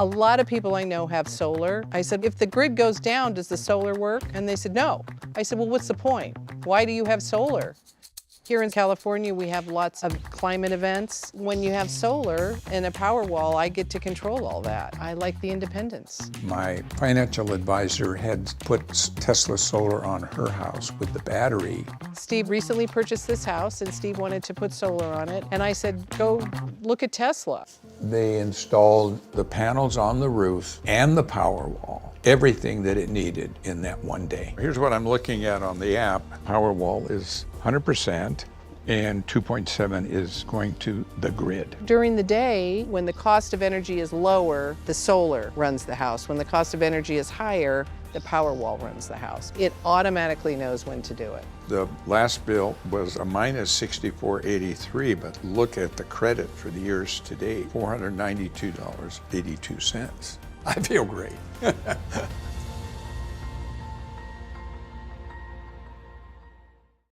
A lot of people I know have solar. I said, if the grid goes down, does the solar work? And they said, no. I said, well, what's the point? Why do you have solar? Here in California, we have lots of climate events. When you have solar and a Powerwall, I get to control all that. I like the independence. My financial advisor had put Tesla solar on her house with the battery. Steve recently purchased this house and Steve wanted to put solar on it. And I said, go look at Tesla. They installed the panels on the roof and the Powerwall, everything that it needed in that one day. Here's what I'm looking at on the app. Powerwall is 100% and 2.7 is going to the grid. During the day, when the cost of energy is lower, the solar runs the house. When the cost of energy is higher, the Powerwall runs the house. It automatically knows when to do it. The last bill was a minus $64.83, but look at the credit for the years to date, $492.82. I feel great.